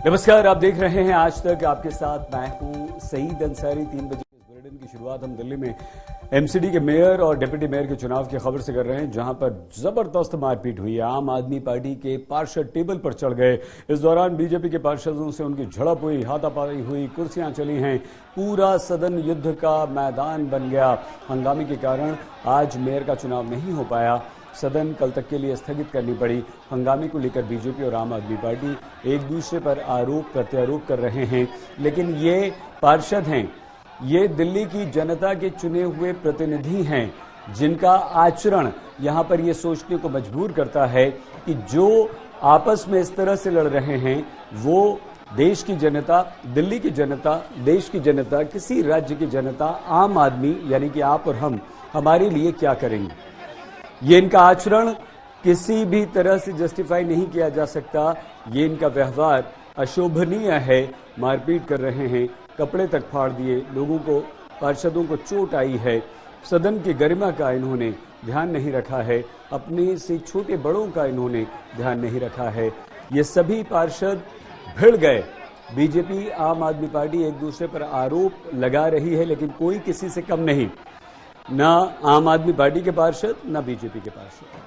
नमस्कार, आप देख रहे हैं आज तक। आपके साथ मैं हूं सईद अंसारी। 3 बजे इस बुलेटिन की शुरुआत हम दिल्ली में एमसीडी के मेयर और डिप्टी मेयर के चुनाव की खबर से कर रहे हैं, जहां पर जबरदस्त मारपीट हुई है। आम आदमी पार्टी के पार्षद टेबल पर चढ़ गए। इस दौरान बीजेपी के पार्षदों से उनकी झड़प हुई, हाथापाई हुई, कुर्सियां चली हैं। पूरा सदन युद्ध का मैदान बन गया। हंगामे के कारण आज मेयर का चुनाव नहीं हो पाया। सदन कल तक के लिए स्थगित करनी पड़ी। हंगामे को लेकर बीजेपी और आम आदमी पार्टी एक दूसरे पर आरोप प्रत्यारोप कर रहे हैं, लेकिन ये पार्षद हैं, ये दिल्ली की जनता के चुने हुए प्रतिनिधि हैं, जिनका आचरण यहां पर ये सोचने को मजबूर करता है कि जो आपस में इस तरह से लड़ रहे हैं वो देश की जनता, दिल्ली की जनता, देश की जनता, किसी राज्य की जनता, आम आदमी यानी कि आप और हम, हमारे लिए क्या करेंगे। ये इनका आचरण किसी भी तरह से जस्टिफाई नहीं किया जा सकता। ये इनका व्यवहार अशोभनीय है। मारपीट कर रहे हैं, कपड़े तक फाड़ दिए, लोगों को, पार्षदों को चोट आई है। सदन की गरिमा का इन्होंने ध्यान नहीं रखा है, अपने से छोटे बड़ों का इन्होंने ध्यान नहीं रखा है। ये सभी पार्षद भिड़ गए। बीजेपी, आम आदमी पार्टी एक दूसरे पर आरोप लगा रही है, लेकिन कोई किसी से कम नहीं, ना आम आदमी पार्टी के पार्षद, ना बीजेपी के पार्षद।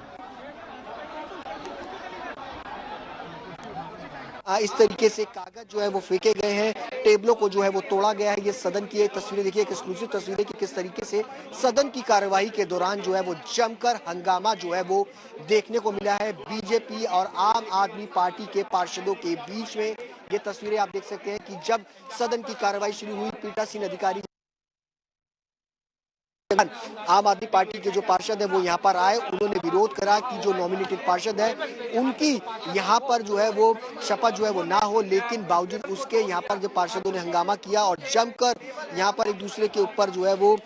इस तरीके से कागज जो है वो फेंके गए हैं, टेबलों को जो है वो तोड़ा गया है। ये सदन की एक तस्वीरें देखिए, एक एक्सक्लूसिव तस्वीरें कि किस तरीके से सदन की कार्यवाही के दौरान जो है वो जमकर हंगामा जो है वो देखने को मिला है बीजेपी और आम आदमी पार्टी के पार्षदों के बीच में। ये तस्वीरें आप देख सकते हैं कि जब सदन की कार्यवाही शुरू हुई, पीठासीन अधिकारी आम आदमी पार्टी के जो पार्षद है वो यहाँ पर आए। उन्होंने विरोध करा कि जो नॉमिनेटेड पार्षद है उनकी यहाँ पर जो है वो शपथ जो है वो ना हो, लेकिन बावजूद उसके यहाँ पर जो पार्षदों ने हंगामा किया और जमकर यहाँ पर एक दूसरे के ऊपर जो है वो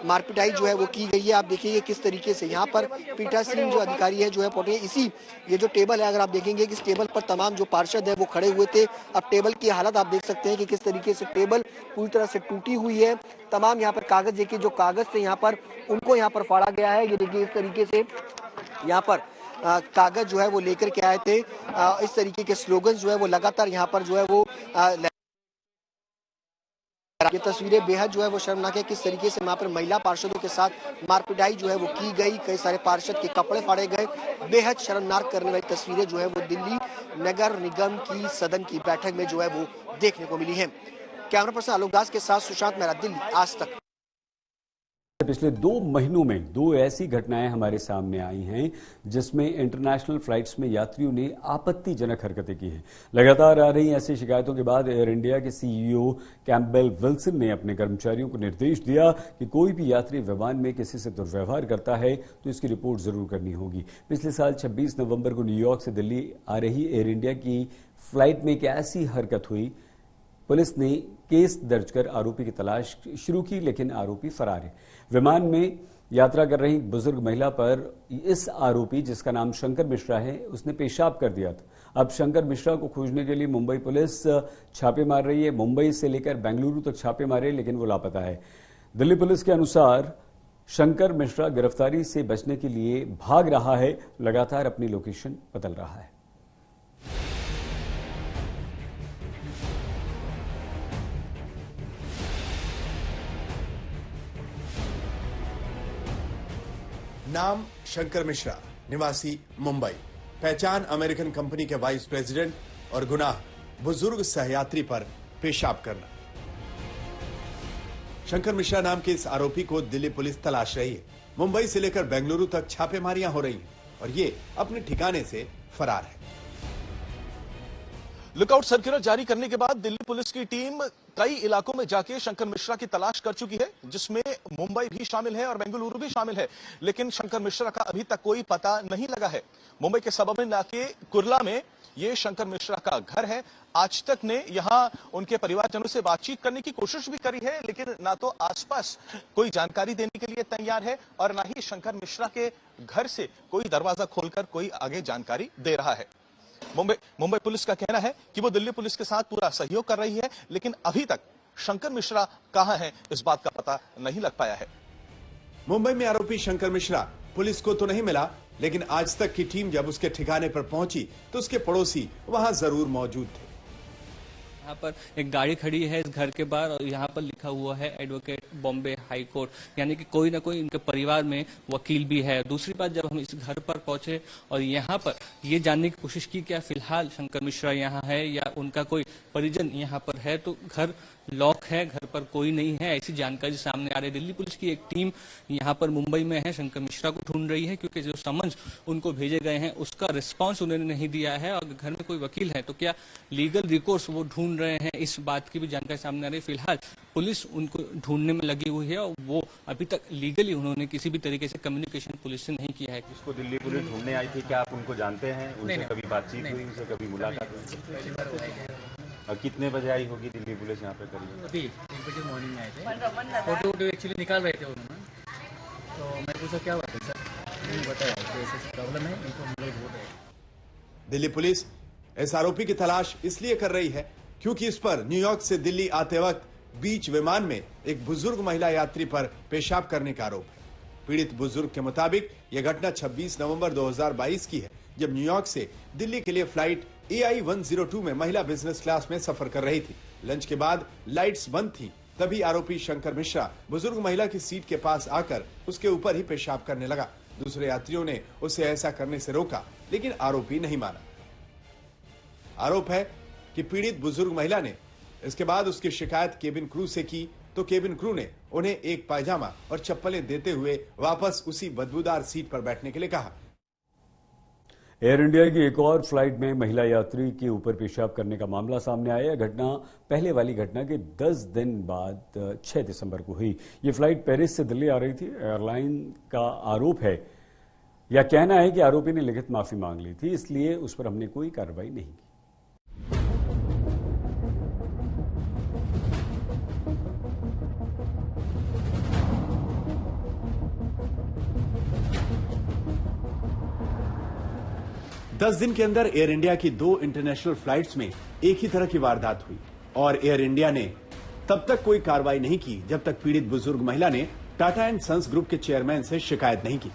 मारपिटाई जो है वो की गई है। आप देखिए किस तरीके से यहाँ पर पीठासीन जो अधिकारी है जो है पहुंचे। इसी ये जो टेबल है, अगर आप देखेंगे कि इस टेबल पर तमाम जो पार्षद है वो खड़े हुए थे। अब टेबल की हालत आप देख सकते हैं कि किस तरीके से टेबल पूरी तरह से टूटी हुई है। तमाम यहाँ पर कागज देखिए, जो कागज से यहाँ पर उनको यहाँ पर फाड़ा गया है। ये देखिए इस तरीके से यहाँ पर कागज जो है वो लेकर के आए थे। इस तरीके के स्लोगन जो है वो लगातार यहाँ पर जो है वो ये तस्वीरें बेहद जो है वो शर्मनाक है। किस तरीके से यहाँ पर महिला पार्षदों के साथ मारपिटाई जो है वो की गई, कई सारे पार्षद के कपड़े फाड़े गए। बेहद शर्मनाक करने वाली तस्वीरें जो है वो दिल्ली नगर निगम की सदन की बैठक में जो है वो देखने को मिली है। कैमरा पर्सन आलोक दास के साथ सुशांत मेहरा, दिल्ली, आज तक। पिछले 2 महीनों में 2 ऐसी घटनाएं हमारे सामने आई हैं जिसमें इंटरनेशनल फ्लाइट्स में यात्रियों ने आपत्तिजनक हरकतें की हैं। लगातार आ रही ऐसी शिकायतों के बाद एयर इंडिया के सीईओ कैम्पबेल विल्सन ने अपने कर्मचारियों को निर्देश दिया कि कोई भी यात्री विमान में किसी से दुर्व्यवहार करता है तो इसकी रिपोर्ट जरूर करनी होगी। पिछले साल 26 नवंबर को न्यूयॉर्क से दिल्ली आ रही एयर इंडिया की फ्लाइट में एक ऐसी हरकत हुई। पुलिस ने केस दर्ज कर आरोपी की तलाश शुरू की, लेकिन आरोपी फरार है। विमान में यात्रा कर रही बुजुर्ग महिला पर इस आरोपी, जिसका नाम शंकर मिश्रा है, उसने पेशाब कर दिया था। अब शंकर मिश्रा को खोजने के लिए मुंबई पुलिस छापे मार रही है। मुंबई से लेकर बेंगलुरु तक छापे मारे, लेकिन वो लापता है। दिल्ली पुलिस के अनुसार शंकर मिश्रा गिरफ्तारी से बचने के लिए भाग रहा है, लगातार अपनी लोकेशन बदल रहा है। नाम शंकर मिश्रा, निवासी मुंबई, पहचान अमेरिकन कंपनी के वाइस प्रेसिडेंट और गुनाह बुजुर्ग सहयात्री पर पेशाब करना। शंकर मिश्रा नाम के इस आरोपी को दिल्ली पुलिस तलाश रही है। मुंबई से लेकर बेंगलुरु तक छापेमारियां हो रही हैं और ये अपने ठिकाने से फरार है। लुकआउट सर्कुलर जारी करने के बाद दिल्ली पुलिस की टीम कई इलाकों में जाके शंकर मिश्रा की तलाश कर चुकी है, जिसमें मुंबई भी शामिल है और बेंगलुरु भी शामिल है, लेकिन शंकर मिश्रा का अभी तक कोई पता नहीं लगा है। मुंबई के सबअर्बन इलाके कुर्ला में ये शंकर मिश्रा का घर है। आज तक ने यहां उनके परिवारजनों से बातचीत करने की कोशिश भी करी है, लेकिन ना तो आसपास कोई जानकारी देने के लिए तैयार है और ना ही शंकर मिश्रा के घर से कोई दरवाजा खोलकर कोई आगे जानकारी दे रहा है। मुंबई पुलिस का कहना है कि वो दिल्ली पुलिस के साथ पूरा सहयोग कर रही है, लेकिन अभी तक शंकर मिश्रा कहां है इस बात का पता नहीं लग पाया है। मुंबई में आरोपी शंकर मिश्रा पुलिस को तो नहीं मिला, लेकिन आज तक की टीम जब उसके ठिकाने पर पहुंची तो उसके पड़ोसी वहां जरूर मौजूद थे। यहाँ पर एक गाड़ी खड़ी है इस घर के बाहर और यहाँ पर लिखा हुआ है एडवोकेट बॉम्बे हाई कोर्ट, यानी कि कोई ना कोई इनके परिवार में वकील भी है। दूसरी बात, जब हम इस घर पर पहुंचे और यहाँ पर ये जानने की कोशिश की क्या फिलहाल शंकर मिश्रा यहाँ है या उनका कोई परिजन यहाँ पर है, तो घर लॉक है, घर पर कोई नहीं है, ऐसी जानकारी सामने आ रही है। दिल्ली पुलिस की एक टीम यहाँ पर मुंबई में है, शंकर मिश्रा को ढूंढ रही है, क्योंकि जो समन्स उनको भेजे गए हैं उसका रिस्पांस उन्होंने नहीं दिया है और घर में कोई वकील है तो क्या लीगल रिकोर्स वो ढूंढ रहे हैं, इस बात की भी जानकारी सामने आ रही है। फिलहाल पुलिस उनको ढूंढने में लगी हुई है और वो अभी तक लीगली उन्होंने किसी भी तरीके से कम्युनिकेशन पुलिस से नहीं किया है। इसको दिल्ली पुलिस ढूंढने आई थी, क्या आप उनको जानते हैं? उनसे कभी बातचीत हुई, उनसे कभी मुलाकात हुई? और कितने बजे आई होगी दिल्ली पुलिस यहाँ पे? करीब अभी 1 बजे मॉर्निंग में आए थे, फोटो एक्चुअली निकाल रहे थे उन्होंने, तो मैं पूछा क्या बात है सर, उन्होंने बताया कि ऐसी प्रॉब्लम है, इनको हम लोग ढूंढ रहे हैं। दिल्ली पुलिस इस आरोपी की तलाश इसलिए कर रही है क्योंकि इस पर न्यूयॉर्क से दिल्ली आते वक्त बीच विमान में एक बुजुर्ग महिला यात्री पर पेशाब करने का आरोप है। पीड़ित बुजुर्ग के मुताबिक यह घटना 26 नवंबर 2022 की है, जब न्यूयॉर्क से दिल्ली के लिए फ्लाइट AI 102 में महिला बिजनेस क्लास में सफर कर रही थी। लंच के बाद लाइट्स बंद थी, तभी आरोपी शंकर मिश्रा बुजुर्ग महिला की सीट के पास आकर उसके ऊपर ही पेशाब करने लगा। दूसरे यात्रियों ने उसे ऐसा करने से रोका, लेकिन आरोपी नहीं माना। आरोप है कि पीड़ित बुजुर्ग महिला ने इसके बाद उसकी शिकायत केबिन क्रू से की, तो केबिन क्रू ने उन्हें एक पायजामा और चप्पलें देते हुए वापस उसी बदबूदार सीट पर बैठने के लिए कहा। एयर इंडिया की एक और फ्लाइट में महिला यात्री के ऊपर पेशाब करने का मामला सामने आया। घटना पहले वाली घटना के 10 दिन बाद 6 दिसंबर को हुई। ये फ्लाइट पेरिस से दिल्ली आ रही थी। एयरलाइन का आरोप है या कहना है कि आरोपी ने लिखित माफी मांग ली थी, इसलिए उस पर हमने कोई कार्रवाई नहीं की। 10 दिन के अंदर एयर इंडिया की 2 इंटरनेशनल फ्लाइट्स में एक ही तरह की वारदात हुई और एयर इंडिया ने तब तक कोई कार्रवाई नहीं की जब तक पीड़ित बुजुर्ग महिला ने टाटा एंड सन्स ग्रुप के चेयरमैन से शिकायत नहीं की।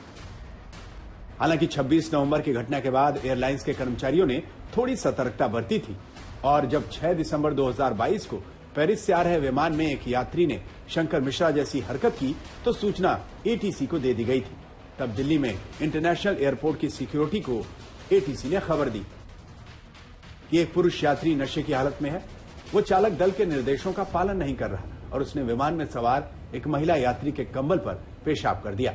हालांकि 26 नवंबर की घटना के बाद एयरलाइंस के कर्मचारियों ने थोड़ी सतर्कता बरती थी और जब 6 दिसंबर 2022 को पेरिस से आ रहे विमान में एक यात्री ने शंकर मिश्रा जैसी हरकत की तो सूचना ATC को दे दी गई थी। तब दिल्ली में इंटरनेशनल एयरपोर्ट की सिक्योरिटी को ATC ने खबर दी कि एक पुरुष यात्री नशे की हालत में है, वो चालक दल के निर्देशों का पालन नहीं कर रहा और उसने विमान में सवार एक महिला यात्री के कंबल पर पेशाब कर दिया।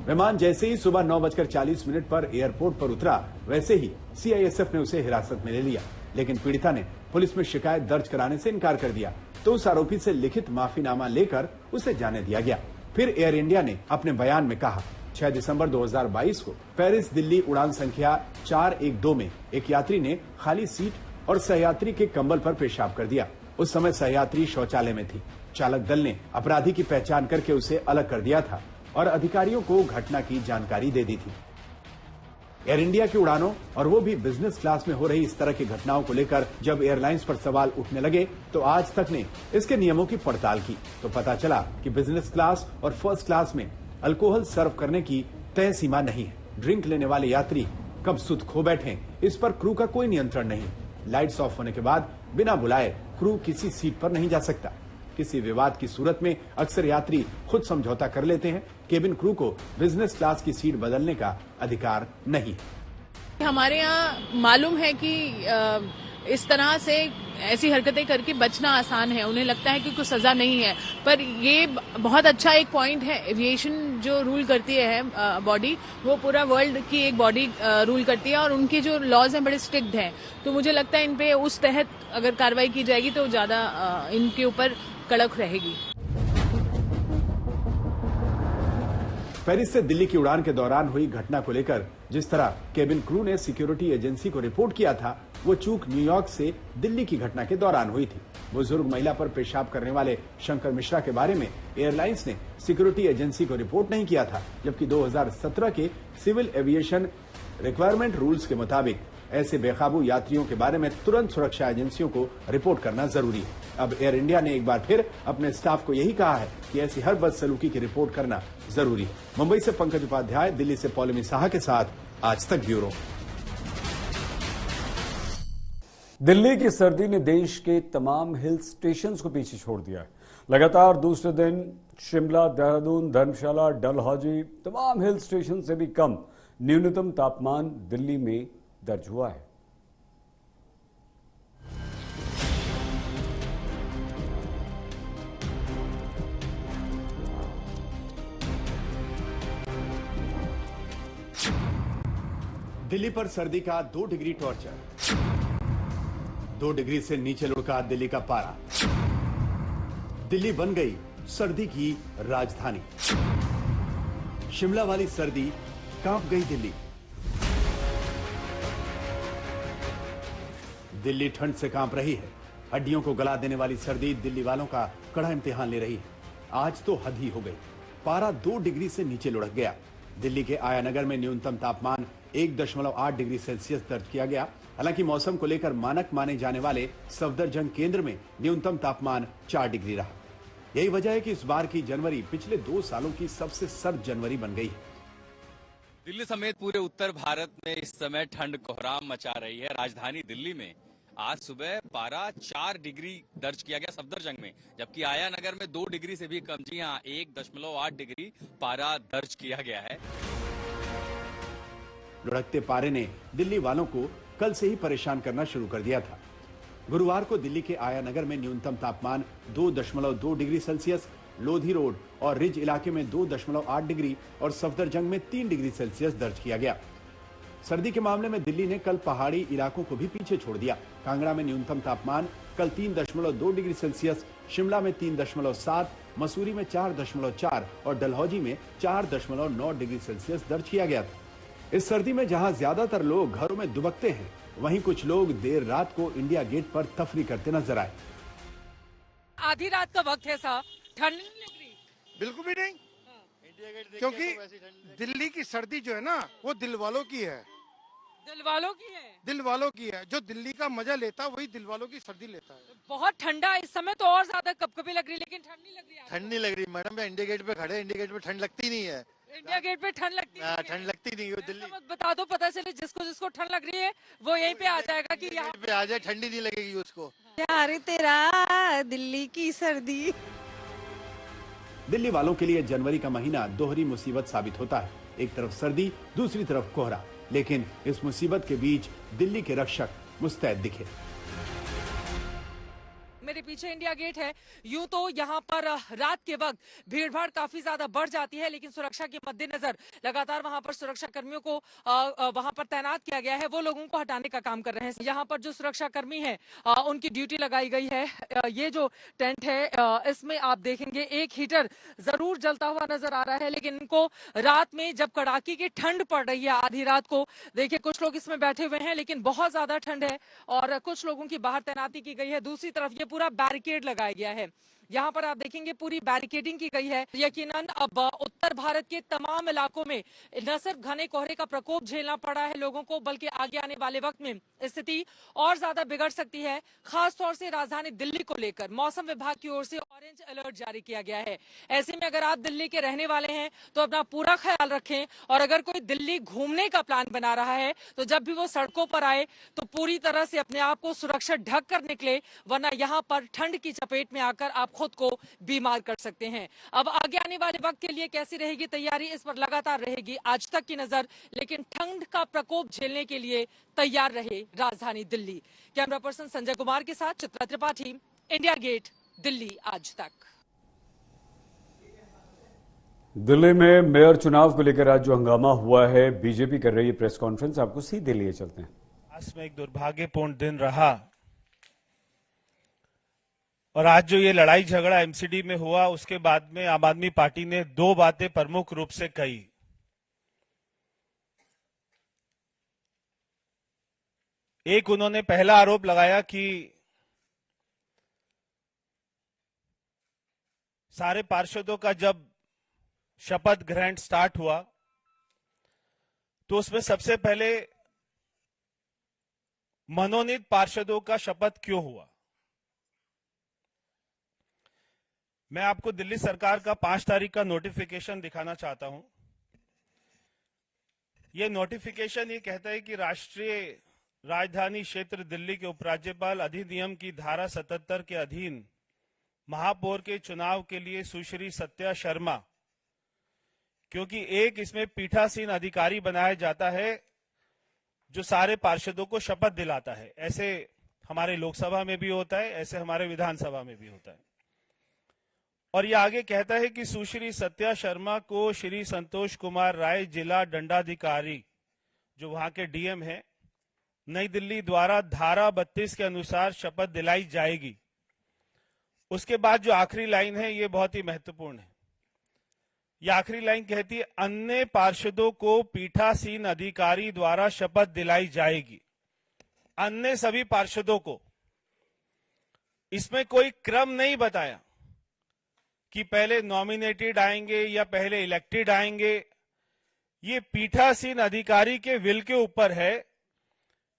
विमान जैसे ही सुबह 9:40 पर एयरपोर्ट पर उतरा, वैसे ही CISF ने उसे हिरासत में ले लिया, लेकिन पीड़िता ने पुलिस में शिकायत दर्ज कराने से इनकार कर दिया, तो उस आरोपी से लिखित माफीनामा लेकर उसे जाने दिया गया। फिर एयर इंडिया ने अपने बयान में कहा, 6 दिसंबर 2022 को पेरिस दिल्ली उड़ान संख्या 412 में एक यात्री ने खाली सीट और सहयात्री के कंबल पर पेशाब कर दिया। उस समय सहयात्री शौचालय में थी। चालक दल ने अपराधी की पहचान करके उसे अलग कर दिया था और अधिकारियों को घटना की जानकारी दे दी थी। एयर इंडिया की उड़ानों और वो भी बिजनेस क्लास में हो रही इस तरह की घटनाओं को लेकर जब एयरलाइंस पर सवाल उठने लगे तो आज तक ने इसके नियमों की पड़ताल की तो पता चला कि बिजनेस क्लास और फर्स्ट क्लास में अल्कोहल सर्व करने की तय सीमा नहीं है। ड्रिंक लेने वाले यात्री कब सुध खो बैठे, इस पर क्रू का कोई नियंत्रण नहीं। लाइट्स ऑफ होने के बाद बिना बुलाए क्रू किसी सीट पर नहीं जा सकता। किसी विवाद की सूरत में अक्सर यात्री खुद समझौता कर लेते हैं। केबिन क्रू को बिजनेस क्लास की सीट बदलने का अधिकार नहीं है। हमारे यहाँ मालूम है कि इस तरह से ऐसी हरकतें करके बचना आसान है, उन्हें लगता है कि कोई सजा नहीं है, पर ये बहुत अच्छा एक पॉइंट है। एविएशन जो रूल करती है बॉडी, वो पूरा वर्ल्ड की एक बॉडी रूल करती है और उनके जो लॉज हैं बड़े स्ट्रिक्ट हैं, तो मुझे लगता है इन पे उस तहत अगर कार्रवाई की जाएगी तो ज्यादा इनके ऊपर कड़क रहेगी। पेरिस से दिल्ली की उड़ान के दौरान हुई घटना को लेकर जिस तरह केबिन क्रू ने सिक्योरिटी एजेंसी को रिपोर्ट किया था, वो चूक न्यूयॉर्क से दिल्ली की घटना के दौरान हुई थी। बुजुर्ग महिला पर पेशाब करने वाले शंकर मिश्रा के बारे में एयरलाइंस ने सिक्योरिटी एजेंसी को रिपोर्ट नहीं किया था, जबकि 2017 के सिविल एविएशन रिक्वायरमेंट रूल्स के मुताबिक ऐसे बेकाबू यात्रियों के बारे में तुरंत सुरक्षा एजेंसियों को रिपोर्ट करना जरूरी है। अब एयर इंडिया ने एक बार फिर अपने स्टाफ को यही कहा है कि ऐसी हर बदसलूकी की रिपोर्ट करना जरूरी है। मुंबई से पंकज उपाध्याय, दिल्ली से पॉलिमी साहा के साथ आज तक ब्यूरो। दिल्ली की सर्दी ने देश के तमाम हिल स्टेशंस को पीछे छोड़ दिया है। लगातार दूसरे दिन शिमला, देहरादून, धर्मशाला, डलहौजी तमाम हिल स्टेशन से भी कम न्यूनतम तापमान दिल्ली में दर्ज हुआ है। दिल्ली पर सर्दी का 2 डिग्री टॉर्चर। 2 डिग्री से नीचे लुढ़का दिल्ली का पारा। दिल्ली बन गई सर्दी की राजधानी। शिमला वाली सर्दी कांप गई दिल्ली। दिल्ली ठंड से कांप रही है। हड्डियों को गला देने वाली सर्दी दिल्ली वालों का कड़ा इम्तिहान ले रही है। आज तो हद ही हो गई। पारा 2 डिग्री से नीचे लुढ़क गया। दिल्ली के आयानगर में न्यूनतम तापमान 1.8 डिग्री सेल्सियस दर्ज किया गया। हालांकि मौसम को लेकर मानक माने जाने वाले सफदरजंग केंद्र में न्यूनतम तापमान 4 डिग्री रहा। यही वजह है कि इस बार की जनवरी पिछले 2 सालों की सबसे सर्द जनवरी बन गई है। दिल्ली समेत पूरे उत्तर भारत में इस समय ठंड कोहराम मचा रही है। राजधानी दिल्ली में आज सुबह पारा 4 डिग्री दर्ज किया गया सफदरजंग में, जबकि आया नगर में 2 डिग्री से भी कम, जी हाँ 1.8 डिग्री पारा दर्ज किया गया है। लुढ़कते पारे ने दिल्ली वालों को कल से ही परेशान करना शुरू कर दिया था। गुरुवार को दिल्ली के आया नगर में न्यूनतम तापमान 2.2 डिग्री सेल्सियस, लोधी रोड और रिज इलाके में 2.8 डिग्री और सफदरजंग में 3 डिग्री सेल्सियस दर्ज किया गया। सर्दी के मामले में दिल्ली ने कल पहाड़ी इलाकों को भी पीछे छोड़ दिया। कांगड़ा में न्यूनतम तापमान कल 3.2 डिग्री सेल्सियस, शिमला में 3.7, मसूरी में 4.4 और डलहौजी में 4.9 डिग्री सेल्सियस दर्ज किया गया था। इस सर्दी में जहां ज्यादातर लोग घरों में दुबकते हैं, वहीं कुछ लोग देर रात को इंडिया गेट पर तफरी करते नजर आए। आधी रात का वक्त है साहब, ठंड नहीं लग रही? बिल्कुल भी नहीं। इंडिया गेट क्योंकि दिल्ली की सर्दी जो है ना वो दिल वालों की है। दिल वालों की है? दिल वालों की है। जो दिल्ली का मजा लेता है वही दिल वालों की सर्दी लेता है। बहुत ठंडा है इस समय तो और ज्यादा कपकपी लग रही, लेकिन ठंड नहीं लग रही। ठंड नहीं लग रही मैडम, मैं इंडिया गेट पे खड़े, इंडिया गेट पे ठंड लगती नहीं है। इंडिया गेट पे ठंड लगती है? ठंड लगती नहीं है दिल्ली। बता दो, पता चले जिसको जिसको ठंड लग रही है वो यहीं पे आ जाएगा कि यहाँ पे आ जाए, ठंडी नहीं लगेगी उसको। प्यार तेरा दिल्ली की सर्दी। दिल्ली वालों के लिए जनवरी का महीना दोहरी मुसीबत साबित होता है। एक तरफ सर्दी, दूसरी तरफ कोहरा, लेकिन इस मुसीबत के बीच दिल्ली के रक्षक मुस्तैद दिखे। मेरे पीछे इंडिया गेट है। यूं तो यहाँ पर रात के वक्त भीड़ भाड़ काफी ज्यादा बढ़ जाती है, लेकिन सुरक्षा के मद्देनजर लगातार वहां पर सुरक्षा कर्मियों को वहां पर तैनात किया गया है। वो लोगों को हटाने का काम कर रहे हैं। यहाँ पर जो सुरक्षा कर्मी है उनकी ड्यूटी लगाई गई है। ये जो टेंट है इसमें आप देखेंगे एक हीटर जरूर जलता हुआ नजर आ रहा है, लेकिन इनको रात में जब कड़ाके की ठंड पड़ रही है आधी रात को, देखिए कुछ लोग इसमें बैठे हुए हैं, लेकिन बहुत ज्यादा ठंड है और कुछ लोगों की बाहर तैनाती की गई है। दूसरी तरफ ये पूरा बैरिकेड लगाया गया है। यहाँ पर आप देखेंगे पूरी बैरिकेडिंग की गई है। यकीनन अब उत्तर भारत के तमाम इलाकों में न सिर्फ घने कोहरे का प्रकोप झेलना पड़ा है लोगों को, बल्कि आगे आने वाले वक्त में स्थिति और ज्यादा बिगड़ सकती है। खास तौर से राजधानी दिल्ली को लेकर मौसम विभाग की ओर से ऑरेंज अलर्ट जारी किया गया है। ऐसे में अगर आप दिल्ली के रहने वाले हैं तो अपना पूरा ख्याल रखें, और अगर कोई दिल्ली घूमने का प्लान बना रहा है तो जब भी वो सड़कों पर आए तो पूरी तरह से अपने आप को सुरक्षित ढक कर निकले, वरना यहाँ पर ठंड की चपेट में आकर आप खुद को बीमार कर सकते हैं। अब आगे आने वाले वक्त के लिए कैसी रहेगी तैयारी, इस पर लगातार रहेगी आज तक की नजर, लेकिन ठंड का प्रकोप झेलने के लिए तैयार रहे राजधानी दिल्ली। कैमरा पर्सन संजय कुमार के साथ चित्रा त्रिपाठी, इंडिया गेट, दिल्ली आज तक। दिल्ली में मेयर चुनाव को लेकर आज जो हंगामा हुआ है, बीजेपी कर रही है प्रेस कॉन्फ्रेंस, आपको सीधे लिए चलते हैं। आज में एक दुर्भाग्यपूर्ण दिन रहा और आज जो ये लड़ाई झगड़ा एमसीडी में हुआ उसके बाद में आम आदमी पार्टी ने 2 बातें प्रमुख रूप से कही। एक, उन्होंने पहला आरोप लगाया कि सारे पार्षदों का जब शपथ ग्रहण स्टार्ट हुआ तो उसमें सबसे पहले मनोनीत पार्षदों का शपथ क्यों हुआ। मैं आपको दिल्ली सरकार का 5 तारीख का नोटिफिकेशन दिखाना चाहता हूं। यह नोटिफिकेशन ये कहता है कि राष्ट्रीय राजधानी क्षेत्र दिल्ली के उपराज्यपाल अधिनियम की धारा 77 के अधीन महापौर के चुनाव के लिए सुश्री सत्या शर्मा, क्योंकि एक इसमें पीठासीन अधिकारी बनाया जाता है जो सारे पार्षदों को शपथ दिलाता है। ऐसे हमारे लोकसभा में भी होता है, ऐसे हमारे विधानसभा में भी होता है। और ये आगे कहता है कि सुश्री सत्या शर्मा को श्री संतोष कुमार राय, जिला दंडाधिकारी जो वहां के डीएम है, नई दिल्ली द्वारा धारा 32 के अनुसार शपथ दिलाई जाएगी। उसके बाद जो आखिरी लाइन है ये बहुत ही महत्वपूर्ण है। ये आखिरी लाइन कहती है, अन्य पार्षदों को पीठासीन अधिकारी द्वारा शपथ दिलाई जाएगी। अन्य सभी पार्षदों को, इसमें कोई क्रम नहीं बताया कि पहले नॉमिनेटेड आएंगे या पहले इलेक्टेड आएंगे। ये पीठासीन अधिकारी के विल के ऊपर है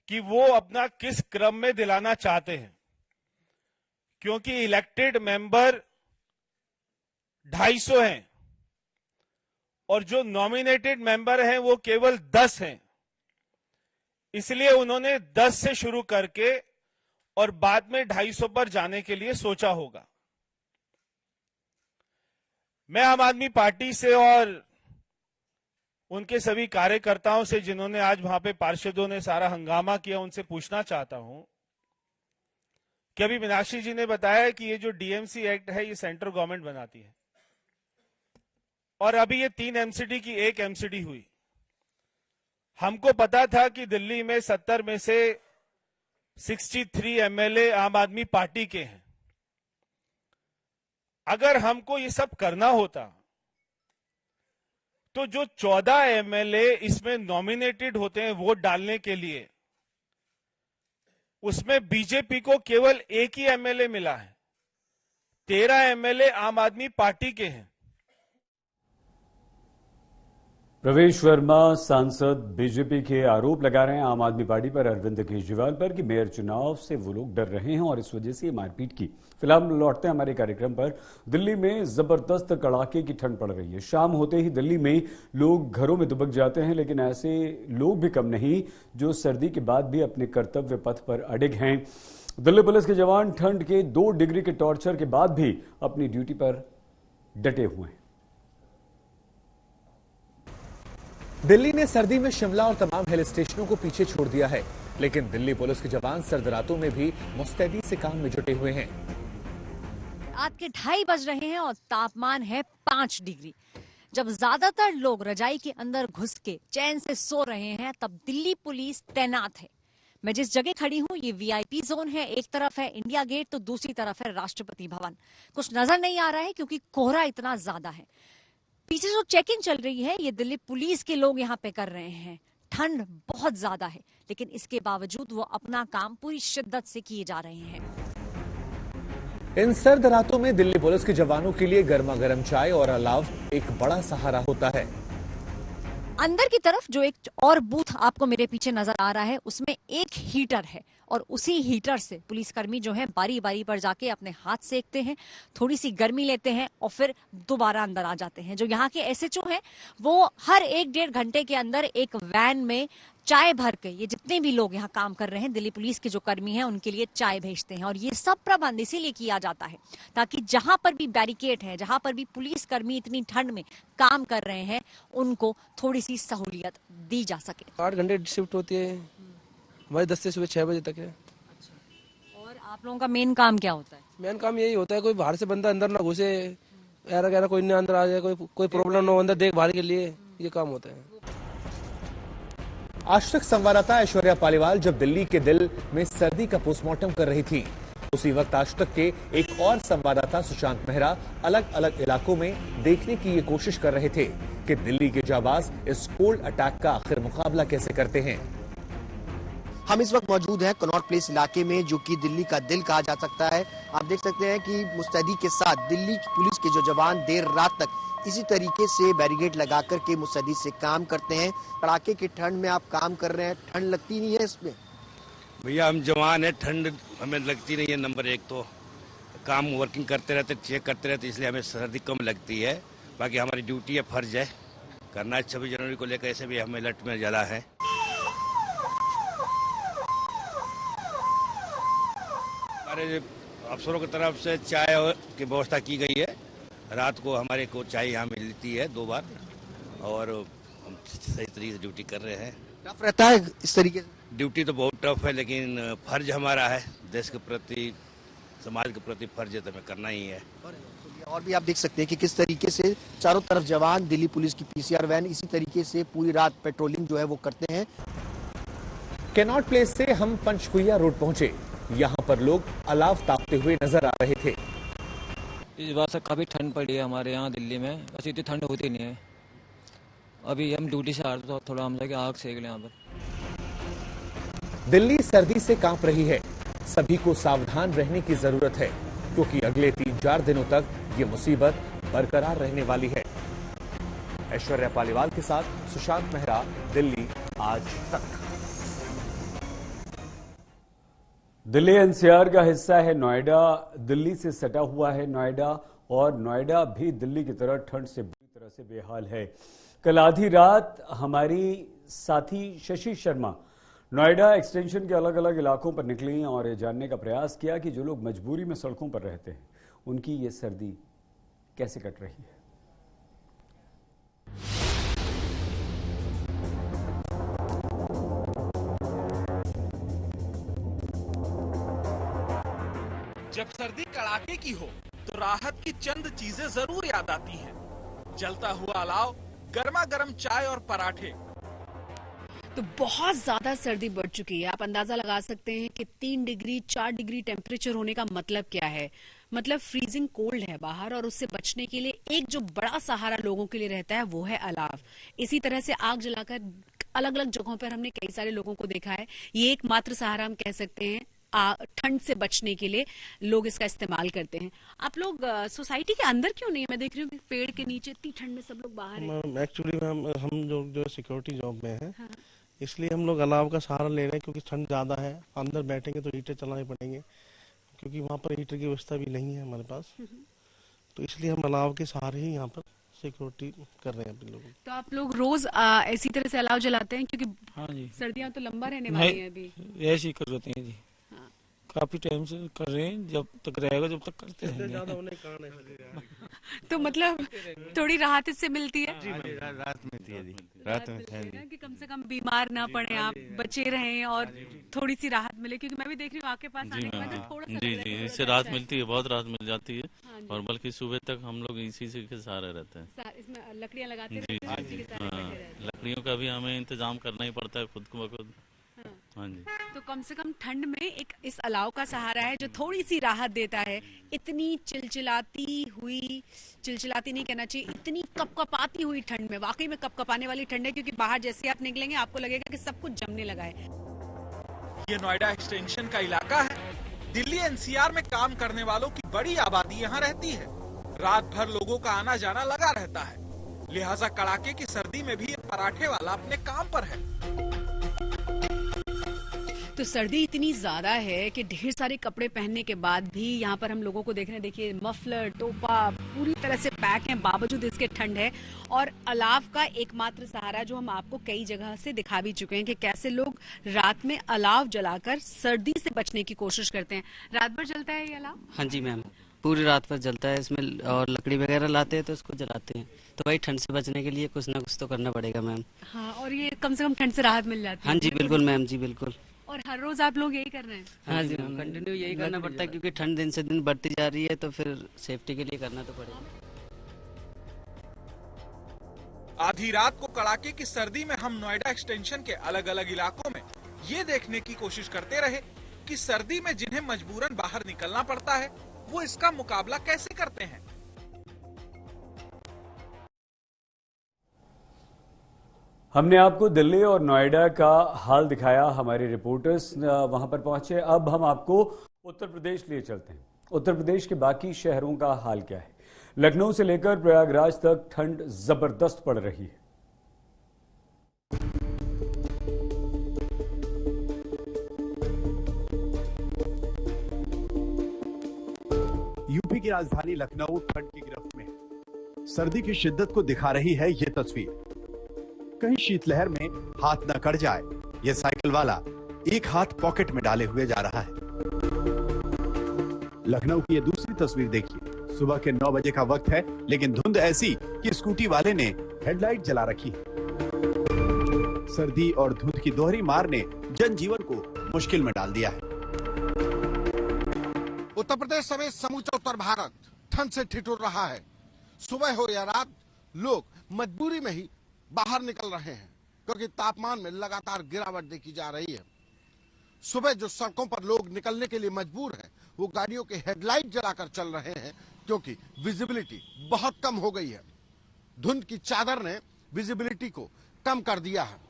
कि वो अपना किस क्रम में दिलाना चाहते हैं, क्योंकि इलेक्टेड मेंबर 250 हैं और जो नॉमिनेटेड मेंबर हैं वो केवल 10 हैं। इसलिए उन्होंने 10 से शुरू करके और बाद में 250 पर जाने के लिए सोचा होगा। मैं आम आदमी पार्टी से और उनके सभी कार्यकर्ताओं से, जिन्होंने आज वहां पे पार्षदों ने सारा हंगामा किया, उनसे पूछना चाहता हूं कि अभी मीनाक्षी जी ने बताया कि ये जो डीएमसी एक्ट है ये सेंट्रल गवर्नमेंट बनाती है और अभी ये 3 एमसीडी की 1 एमसीडी हुई। हमको पता था कि दिल्ली में 70 में से 63 एमएलए आम आदमी पार्टी के हैं। अगर हमको ये सब करना होता तो जो 14 एमएलए इसमें नॉमिनेटेड होते हैं वोट डालने के लिए, उसमें बीजेपी को केवल 1 ही एमएलए मिला है। 13 एमएलए आम आदमी पार्टी के हैं। प्रवेश वर्मा सांसद बीजेपी के आरोप लगा रहे हैं आम आदमी पार्टी पर, अरविंद केजरीवाल पर, कि मेयर चुनाव से वो लोग डर रहे हैं और इस वजह से मारपीट की। फिलहाल लौटते हैं हमारे कार्यक्रम पर। दिल्ली में जबरदस्त कड़ाके की ठंड पड़ रही है। शाम होते ही दिल्ली में लोग घरों में दुबक जाते हैं, लेकिन ऐसे लोग भी कम नहीं जो सर्दी के बाद भी अपने कर्तव्य पथ पर अडिग हैं। दिल्ली पुलिस के जवान ठंड के 2 डिग्री के टॉर्चर के बाद भी अपनी ड्यूटी पर डटे हुए हैं। दिल्ली ने सर्दी में शिमला और तमाम हिल स्टेशनों को पीछे छोड़ दिया है, लेकिन दिल्ली पुलिस के जवान सर्द रातों में भी मुस्तैदी से काम में जुटे हुए हैं। रात के 2:30 बज रहे हैं और तापमान है 5 डिग्री। जब ज्यादातर लोग रजाई के अंदर घुस के चैन से सो रहे हैं, तब दिल्ली पुलिस तैनात है। मैं जिस जगह खड़ी हूँ ये वीआईपी जोन है। एक तरफ है इंडिया गेट तो दूसरी तरफ है राष्ट्रपति भवन। कुछ नजर नहीं आ रहा है क्योंकि कोहरा इतना ज्यादा है। पीछे जो चेकिंग चल रही है ये दिल्ली पुलिस के लोग यहाँ पे कर रहे हैं। ठंड बहुत ज्यादा है, लेकिन इसके बावजूद वो अपना काम पूरी शिद्दत से किए जा रहे हैं। इन सर्द रातों में दिल्ली पुलिस के जवानों के लिए गर्मा गर्म चाय और अलाव एक बड़ा सहारा होता है। अंदर की तरफ जो एक और बूथ आपको मेरे पीछे नजर आ रहा है, उसमें एक हीटर है और उसी हीटर से पुलिसकर्मी जो है बारी बारी पर जाके अपने हाथ सेकते हैं, थोड़ी सी गर्मी लेते हैं और फिर दोबारा अंदर आ जाते हैं। जो यहाँ के एसएचओ हैं वो हर 1-1.5 घंटे के अंदर एक वैन में चाय भर के, ये जितने भी लोग यहाँ काम कर रहे हैं दिल्ली पुलिस के जो कर्मी हैं उनके लिए चाय भेजते हैं। और ये सब प्रबंध इसीलिए किया जाता है ताकि जहां पर भी बैरिकेड है, जहां पर भी पुलिसकर्मी इतनी ठंड में काम कर रहे हैं, उनको थोड़ी सी सहूलियत दी जा सके। 8 घंटे शिफ्ट होती है हमारी, 10 से सुबह 6 बजे तक है। और आप लोगों का मेन काम क्या होता है? मेन काम यही होता है कोई बाहर से बंदा अंदर ना घुसे, ऐरा कोई नहीं अंदर आ जाए, कोई प्रॉब्लम ना हो अंदर देखभाल के लिए, ये काम होता है। आज तक संवाददाता ऐश्वर्या पालीवाल जब दिल्ली के दिल में सर्दी का पोस्टमार्टम कर रही थी, उसी वक्त आज तक के एक और संवाददाता सुशांत मेहरा अलग अलग इलाकों में देखने की ये कोशिश कर रहे थे कि दिल्ली के जाबाज इस कोल्ड अटैक का आखिर मुकाबला कैसे करते हैं। हम इस वक्त मौजूद हैं कनॉट प्लेस इलाके में, जो कि दिल्ली का दिल कहा जा सकता है। आप देख सकते हैं कि मुस्तैदी के साथ दिल्ली पुलिस के जो जवान देर रात तक इसी तरीके से बैरिकेड लगा करके मुस्तैदी से काम करते हैं। कड़ाके की ठंड में आप काम कर रहे हैं, ठंड लगती नहीं है इसमें? भैया हम जवान है, ठंड हमें लगती नहीं है। नंबर 1 तो काम वर्किंग करते रहते, चेक करते रहते, इसलिए हमें सर्दी कम लगती है। बाकी हमारी ड्यूटी है, फर्ज है करना है। 26 जनवरी को लेकर ऐसे भी हमें अलर्ट में ज़्यादा है। हमारे अफसरों की तरफ से चाय की व्यवस्था की गई है। रात को हमारे को चाय यहाँ मिलती है 2 बार और हम सही तरीके से ड्यूटी कर रहे हैं। टफ रहता है इस तरीके से? ड्यूटी तो बहुत टफ है, लेकिन फर्ज हमारा है, देश के प्रति समाज के प्रति फर्ज है तो हमें करना ही है। और भी आप देख सकते हैं कि किस तरीके से चारों तरफ जवान, दिल्ली पुलिस की पीसीआर वैन इसी तरीके से पूरी रात पेट्रोलिंग जो है वो करते हैं। कैनॉट प्लेस से हम पंचकुइया रोड पहुंचे। यहाँ पर लोग अलाव तापते हुए नजर आ रहे थे। इस बार से काफी ठंड पड़ी है हमारे यहाँ दिल्ली में, वैसे इतनी ठंड होती नहीं है। अभी हम ड्यूटी से आ रहे तो थोड़ा हम लगे आग सेक लें यहाँ पर। दिल्ली सर्दी से कांप रही है। सभी को सावधान रहने की जरूरत है, क्योंकि अगले 3-4 दिनों तक ये मुसीबत बरकरार रहने वाली है। ऐश्वर्या पालीवाल के साथ सुशांत मेहरा, दिल्ली आज तक। दिल्ली एनसीआर का हिस्सा है नोएडा, दिल्ली से सटा हुआ है नोएडा, और नोएडा भी दिल्ली की तरह ठंड से बुरी तरह से बेहाल है। कल आधी रात हमारी साथी शशि शर्मा नोएडा एक्सटेंशन के अलग अलग इलाकों पर निकली और ये जानने का प्रयास किया कि जो लोग मजबूरी में सड़कों पर रहते हैं उनकी ये सर्दी कैसे कट रही है। जब सर्दी कड़ाके की हो तो राहत की चंद चीजें जरूर याद आती हैं। जलता हुआ अलाव, गर्मा गर्म चाय और पराठे। तो बहुत ज्यादा सर्दी बढ़ चुकी है। आप अंदाजा लगा सकते हैं कि 3 डिग्री 4 डिग्री टेम्परेचर होने का मतलब क्या है। मतलब फ्रीजिंग कोल्ड है बाहर, और उससे बचने के लिए एक जो बड़ा सहारा लोगों के लिए रहता है वो है अलाव। इसी तरह से आग जलाकर अलग अलग जगहों पर हमने कई सारे लोगों को देखा है। ये एकमात्र सहारा हम कह सकते हैं ठंड से बचने के लिए लोग इसका इस्तेमाल करते हैं। आप लोग सोसाइटी के अंदर क्यों नहीं? मैं देख रही हूँ कि पेड़ के नीचे इतनी ठंड में सब लोग बाहर हैं। एक्चुअली हम जो सिक्योरिटी जॉब में हैं, इसलिए हम लोग अलाव का सहारा ले रहे हैं, क्योंकि ठंड ज्यादा है। अंदर बैठेंगे तो हीटर चलाने पड़ेंगे, क्योंकि वहाँ पर हीटर की व्यवस्था भी नहीं है हमारे पास। तो इसलिए हम अलाव के सहारे ही यहाँ पर सिक्योरिटी कर रहे हैं अपने लोगों। तो आप लोग रोज इसी तरह से अलाव जलाते हैं, क्योंकि हाँ जी, सर्दियाँ तो लंबा रहने वाली है अभी। ऐसे ही कर रहे हैं जी, काफी टाइम से कर रहे हैं, जब तक रहेगा जब तक करते हैं। तो मतलब थोड़ी राहत इससे मिलती है। राहत मिलती है जी, राहत मिलती है कि कम से कम बीमार ना पड़े, आप बचे रहें और थोड़ी सी राहत मिले। क्योंकि मैं भी देख रही हूँ आपके पास आने के बाद थोड़ा सा जी, इससे राहत मिलती है, बहुत राहत मिल जाती है। और बल्कि सुबह तक हम लोग इसी से के सहारे रहते हैं। इसमें लकड़ियाँ लगाते हैं, लकड़ियों का भी हमें इंतजाम करना ही पड़ता है खुद को खुद। हाँ जी। तो कम से कम ठंड में एक इस अलाव का सहारा है जो थोड़ी सी राहत देता है। इतनी चिलचिलाती नहीं कहना चाहिए, इतनी कपकपाती हुई ठंड में, वाकई में कपकपाने वाली ठंड है, क्योंकि बाहर जैसे आप निकलेंगे आपको लगेगा कि सब कुछ जमने लगा है। ये नोएडा एक्सटेंशन का इलाका है। दिल्ली एनसीआर में काम करने वालों की बड़ी आबादी यहाँ रहती है। रात भर लोगों का आना जाना लगा रहता है, लिहाजा कड़ाके की सर्दी में भी ये पराठे वाला अपने काम पर है। तो सर्दी इतनी ज्यादा है कि ढेर सारे कपड़े पहनने के बाद भी यहाँ पर हम लोगों को देख रहे हैं। देखिए मफलर, टोपा पूरी तरह से पैक हैं, बावजूद इसके ठंड है। और अलाव का एकमात्र सहारा जो हम आपको कई जगह से दिखा भी चुके हैं कि कैसे लोग रात में अलाव जलाकर सर्दी से बचने की कोशिश करते हैं। रात भर जलता है ये अलाव? हाँ जी मैम, पूरी रात भर जलता है इसमें, और लकड़ी वगैरह लाते हैं तो इसको जलाते हैं। तो भाई ठंड से बचने के लिए कुछ ना कुछ तो करना पड़ेगा मैम। हाँ, और ये कम से कम ठंड से राहत मिल जाती है। हाँ जी बिल्कुल मैम जी, बिल्कुल। और हर रोज आप लोग यही कर रहे हैं? हाँ जी मैम, कंटिन्यू यही करना पड़ता है, क्योंकि ठंड दिन से दिन बढ़ती जा रही है, तो फिर सेफ्टी के लिए करना तो पड़ेगा। आधी रात को कड़ाके की सर्दी में हम नोएडा एक्सटेंशन के अलग अलग इलाकों में ये देखने की कोशिश करते रहे कि सर्दी में जिन्हें मजबूरन बाहर निकलना पड़ता है वो इसका मुकाबला कैसे करते हैं। हमने आपको दिल्ली और नोएडा का हाल दिखाया, हमारे रिपोर्टर्स वहां पर पहुंचे। अब हम आपको उत्तर प्रदेश लिए चलते हैं। उत्तर प्रदेश के बाकी शहरों का हाल क्या है? लखनऊ से लेकर प्रयागराज तक ठंड जबरदस्त पड़ रही है। यूपी की राजधानी लखनऊ ठंड की गिरफ्त में है। सर्दी की शिद्दत को दिखा रही है ये तस्वीर। कहीं शीतलहर में हाथ न कट जाए, ये साइकिल वाला एक हाथ पॉकेट में डाले हुए जा रहा है। लखनऊ की ये दूसरी तस्वीर देखिए। सुबह के 9 बजे का वक्त है, लेकिन धुंध ऐसी कि स्कूटी वाले ने हेडलाइट जला रखी है। सर्दी और धुंध की दोहरी मार ने जनजीवन को मुश्किल में डाल दिया है। उत्तर प्रदेश समेत समूचा उत्तर भारत ठंड से ठिठुर रहा है। सुबह हो या रात, लोग मजबूरी में ही बाहर निकल रहे हैं, क्योंकि तापमान में लगातार गिरावट देखी जा रही है। सुबह जो सड़कों पर लोग निकलने के लिए मजबूर हैं, वो गाड़ियों के हेडलाइट जलाकर चल रहे हैं, क्योंकि विजिबिलिटी बहुत कम हो गई है। धुंध की चादर ने विजिबिलिटी को कम कर दिया है।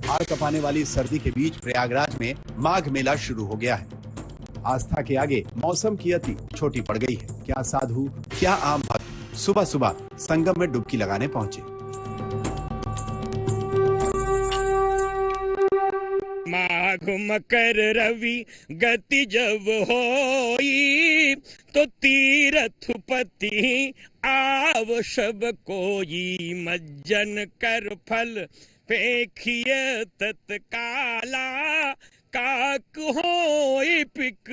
हाड़ कपाने वाली सर्दी के बीच प्रयागराज में माघ मेला शुरू हो गया है। आस्था के आगे मौसम की अति छोटी पड़ गई है। क्या साधु, क्या आम भक्त सुबह सुबह संगम में डुबकी लगाने पहुंचे। माघ मकर रवि गति जब होई, तो तीरथ पति आव सब कोई, मज्जन कर फल फेंखिए तत्काला, काक होई पिक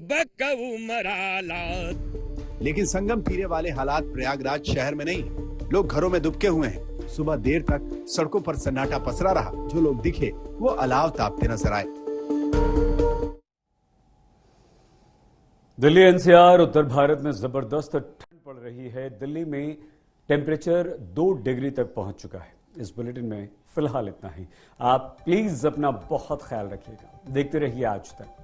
बकऊ मराला। लेकिन संगम तीरे वाले हालात प्रयागराज शहर में नहीं, लोग घरों में दुबके हुए हैं। सुबह देर तक सड़कों पर सन्नाटा पसरा रहा। जो लोग दिखे वो अलाव तापते नजर आए। दिल्ली एनसीआर उत्तर भारत में जबरदस्त ठंड पड़ रही है। दिल्ली में टेम्परेचर 2 डिग्री तक पहुंच चुका है। इस बुलेटिन में फिलहाल इतना ही। आप प्लीज अपना बहुत ख्याल रखिएगा। देखते रहिए आज तक।